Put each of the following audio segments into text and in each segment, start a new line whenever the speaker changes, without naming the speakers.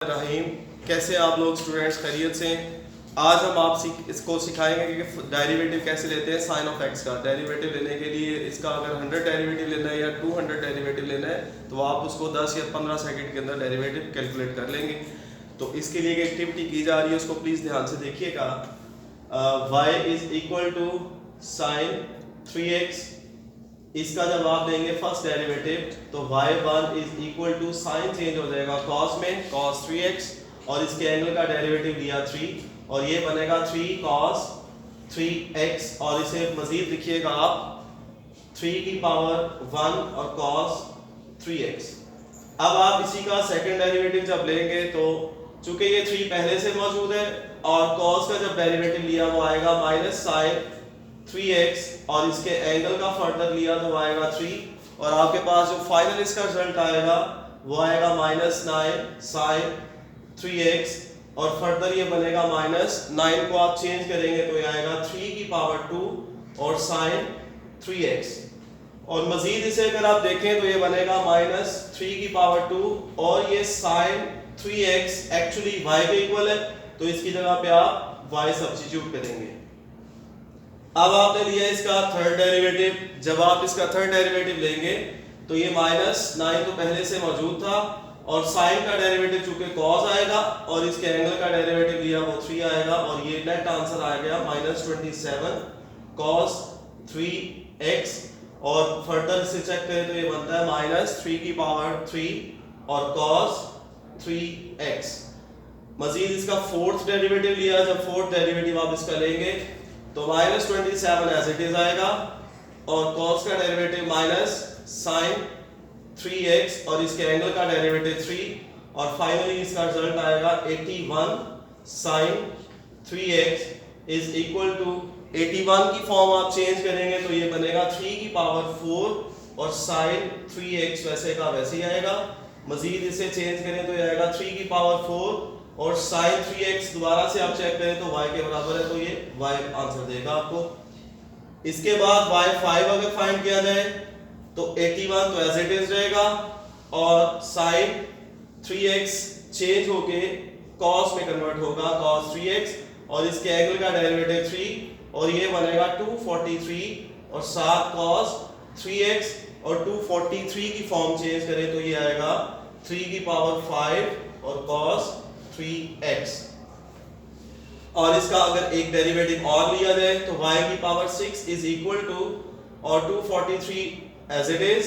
रहीम, कैसे आप लोग स्टूडेंट्स खैरियत से। आज हम इसको सिखाएंगे कि डेरिवेटिव कैसे लेते हैं साइन ऑफ एक्स का। डेरिवेटिव लेने के लिए इसका अगर 100 डेरिवेटिव लेना है या 200 डेरिवेटिव लेना है तो आप उसको 10 या 15 सेकंड के अंदर डेरिवेटिव कैलकुलेट कर लेंगे। तो इसके लिए एक एक्टिविटी की जा रही है, उसको प्लीज़ ध्यान से देखिएगा। y is equal to sine 3x, इसका जब आप देंगे फर्स्ट डेरिवेटिव तो y1 is equal to sine change हो जाएगा cos में cos 3x और इसके एंगल का डेरिवेटिव लिया 3 और ये बनेगा 3 cos 3x और इसे मजीद लिखिएगा आप 3 की पावर 1 और cos 3x। अब आप इसी का सेकंड डेरिवेटिव जब लेंगे तो चूंकि ये 3 पहले से मौजूद है और cos का जब डेरिवेटिव लिया वो आएगा माइनस साइन 3x और इसके एंगल का फर्दर लिया तो आएगा 3 और आपके पास जो फाइनल इसका रिजल्ट आएगा वो आएगा -9 साइन 3x और फर्दर ये बनेगा -9 को आप चेंज करेंगे तो ये आएगा 3 की पावर 2 और साइन 3x और मजीद इसे अगर आप देखें तो ये बनेगा -3 की पावर 2 और ये साइन 3x एक्चुअली y के इक्वल है तो इसकी जगह पे आप y सब्स्टिट्यूट करेंगे। अब आपने लिया इसका थर्ड डेरिवेटिव, जब आप इसका थर्ड डेरिवेटिव लेंगे तो ये -9 तो पहले से मौजूद था और साइन का डेरिवेटिव चूंकि cos आएगा और इसके एंगल का डेरिवेटिव लिया वो 3 आएगा और ये नेट आंसर आ गया -27 cos 3x और फर्दर से चेक करें तो ये बनता है -3 की पावर 3 और cos 3x। मजीद इसका फोर्थ डेरिवेटिव लिया, जब फोर्थ डेरिवेटिव आप इसका लेंगे तो -27 एज इट इज आएगा और cos का डेरिवेटिव माइनस साइन 3x और इसके एंगल का डेरिवेटिव 3 और फाइनली इसका रिजल्ट आएगा 81 sign 3x is equal to 81 की फॉर्म आप चेंज करेंगे तो ये बनेगा 3 की पावर 4 और साइन 3x वैसे का वैसे ही आएगा। मजीद इसे चेंज करें तो ये आएगा 3 की पावर 4 और साइन 3x दोबारा से आप चेक करें तो y के बराबर है तो ये y आंसर देगा आपको। इसके बाद y5 अगर फाइंड किया जाए तो 81 तो एज इट इज रहेगा और साइन 3x चेंज होके cos में कन्वर्ट होगा cos 3x और इसके एंगल का डेरिवेटिव 3 और ये बनेगा 243 और साथ cos 3x और 243 की फॉर्म चेंज करें तो ये आएगा 3 की पावर 5 और cos 3x और इसका अगर एक डेरिवेटिव और लिया जाए तो y की पावर 6 इज इक्वल टू और 243 एज इट इज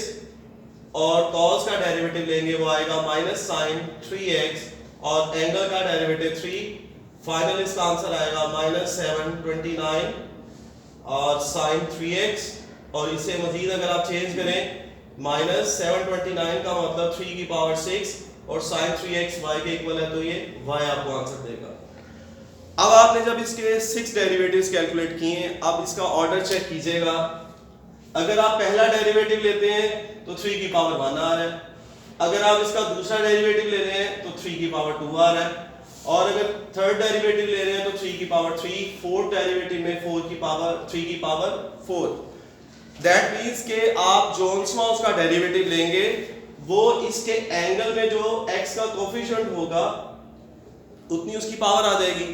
और cos का डेरिवेटिव लेंगे वो आएगा माइनस साइन 3x और एंगल का डेरिवेटिव 3 फाइनल इसका आंसर आएगा -729 और साइन 3x और इसे मजीद अगर आप चेंज करें -729 का मतलब 3 की पावर 6 और sin 3x y के इक्वल है तो ये y आपको आंसर देगा। अब आपने जब इसके 6 डेरिवेटिव्स कैलकुलेट किए हैं, अब इसका ऑर्डर चेक कीजिएगा। अगर आप पहला डेरिवेटिव लेते हैं तो 3 की पावर 1 आ रहा है, अगर आप इसका दूसरा डेरिवेटिव ले रहे हैं तो 3 की पावर 2 आ रहा है और अगर थर्ड डेरिवेटिव ले रहे हैं तो 3 की पावर 3, फोर्थ डेरिवेटिव में 3 की पावर 4। दैट मींस के आप जोन्स-मॉस का डेरिवेटिव लेंगे वो इसके एंगल में जो x का कोफिशिएंट होगा उतनी उसकी पावर आ जाएगी।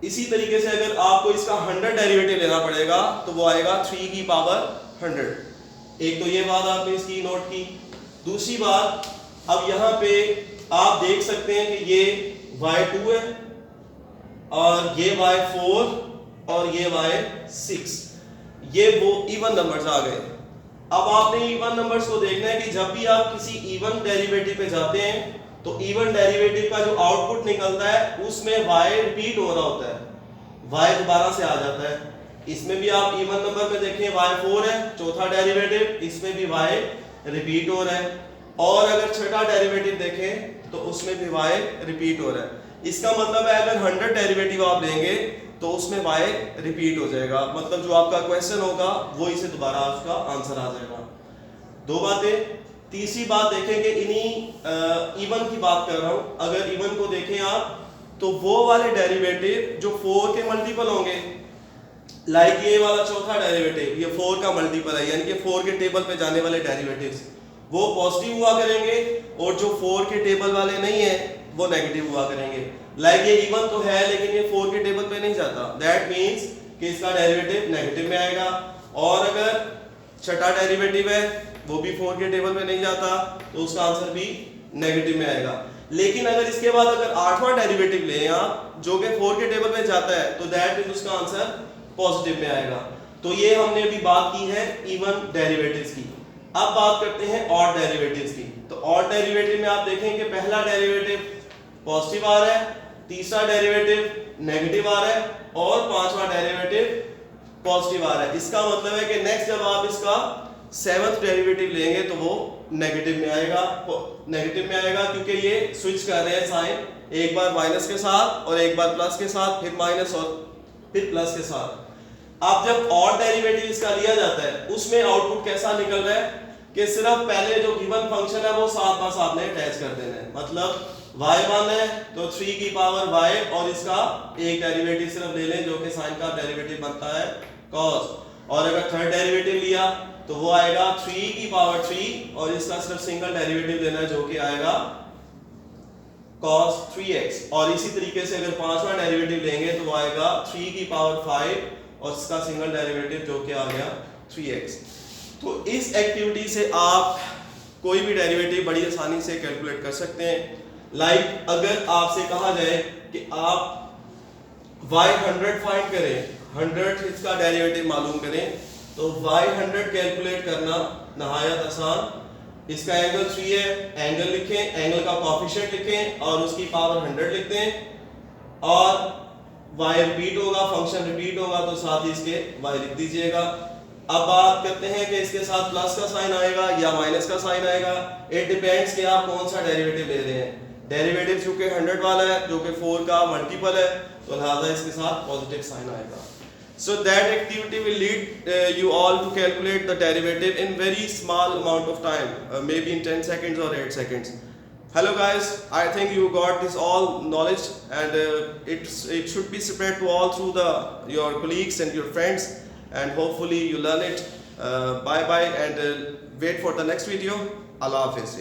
इसी तरीके से अगर आपको इसका 100 डेरिवेटिव लेना पड़ेगा तो वो आएगा 3 की पावर 100। एक तो ये बात आपने इसकी नोट की। दूसरी बात, अब यहाँ पे आप देख सकते हैं कि ये y2 है और ये y4 और ये y6, ये वो इवन नंबर्स आ गए। अब आपने इवन नंबर्स को देखना है कि जब भी आप किसी इवन डेरिवेटिव पे जाते हैं तो इवन डेरिवेटिव का जो आउटपुट निकलता है उसमें y रिपीट हो रहा होता है, y दोबारा से आ जाता है। इसमें भी आप इवन नंबर में देखें y4 है, चौथा डेरिवेटिव, इसमें भी y रिपीट हो रहा है और अगर छठा डेरिवेटिव देखें तो उसमें भी y रिपीट हो रहा है। इसका मतलब है अगर 100 डेरिवेटिव आप लेंगे तो उसमें y रिपीट हो जाएगा, मतलब जो आपका क्वेश्चन होगा वो इसे दोबारा उसका आंसर आ जाएगा। दो बातें। तीसरी बात देखें कि इन्हीं इवन की बात कर रहा हूं। अगर इवन को देखें आप तो वो वाले डेरिवेटिव जो 4 के मल्टीपल होंगे, लाइक ये वाला चौथा डेरिवेटिव ये 4 का मल्टीपल है यानी कि 4 के टेबल पे जाने वाले डेरिवेटिव्स वो पॉजिटिव हुआ करेंगे और जो 4 के टेबल वाले नहीं है वो नेगेटिव हुआ करेंगे। लाइक ये इवन तो है लेकिन ये 4 के टेबल पे नहीं जाता, दैट मीन्स कि इसका डेरिवेटिव नेगेटिव में आएगा। और अगर छठा डेरिवेटिव है वो भी 4 के टेबल पे नहीं जाता तो उसका आंसर भी नेगेटिव में आएगा। लेकिन अगर इसके बाद अगर आठवां डेरिवेटिव लें आप जो कि 4 के टेबल पे जाता है तो दैट मीन्स उसका आंसर पॉजिटिव में आएगा। तो ये हमने अभी बात की है इवन डेरिवेटिव्स की। अब बात करते हैं ऑड डेरिवेटिव्स की। तो ऑड डेरिवेटिव में आप देखें कि पहला डेरिवेटिव पॉजिटिव आ रहा है, तीसरा डेरिवेटिव नेगेटिव आ रहा है और पांचवा डेरिवेटिव पॉजिटिव आ रहा है। इसका मतलब है कि नेक्स्ट जब आप इसका 7th डेरिवेटिव लेंगे तो वो नेगेटिव में आएगा, क्योंकि ये स्विच कर रहे हैं साइन, एक बार माइनस के साथ और एक बार प्लस के साथ, फिर माइनस और फिर प्लस के साथ। अब जब ऑड डेरिवेटिव इसका लिया जाता है उसमें आउटपुट कैसा निकल रहा है कि सिर्फ पहले जो गिवन फंक्शन है वो साथ पास आपने अटैच कर देना है। मतलब y1 है तो 3 की पावर y और इसका एक डेरिवेटिव सिर्फ ले लें जो कि साइन का डेरिवेटिव बनता है cos। और अगर थर्ड डेरिवेटिव लिया तो वो आएगा 3 की पावर 3 और इसका सिर्फ सिंगल डेरिवेटिव लेना है जो कि आएगा cos 3x। और इसी तरीके से अगर पांचवा डेरिवेटिव लेंगे तो वो आएगा 3 की पावर 5 और इसका सिंगल डेरिवेटिव जो कि आ गया 3x। तो इस एक्टिविटी से आप कोई भी डेरिवेटिव बड़ी आसानी से कैलकुलेट कर सकते हैं। लाइक अगर आपसे कहा जाए कि आप y100 फाइंड करें, 100 इसका डेरिवेटिव मालूम करें, तो y100 कैलकुलेट करना नहायत आसान। इसका एंगल 3 है, एंगल लिखें, एंगल का कोएफिशिएंट लिखें और उसकी पावर 100 लिख दें और y रिपीट होगा, फंक्शन रिपीट होगा तो साथ ही इसके y लिख दीजिएगा। अब बात करते हैं कि इसके साथ प्लस का साइन आएगा या माइनस का साइन आएगा। इट डिपेंड्स कि आप कौन सा डेरिवेटिव ले रहे हैं। डेरिवेटिव चूंकि 100 वाला है जो कि 4 का मल्टीपल है तो लिहाजा इसके साथ पॉजिटिव साइन आएगा। So that activity will lead you all to calculate the derivative in very small amount of time, maybe in 10 seconds or 8 seconds. Hello guys, I think you got this all knowledge and it should be spread to all through your colleagues and your friends, and hopefully you learn it. Bye bye and wait for the next video. Allah Hafiz.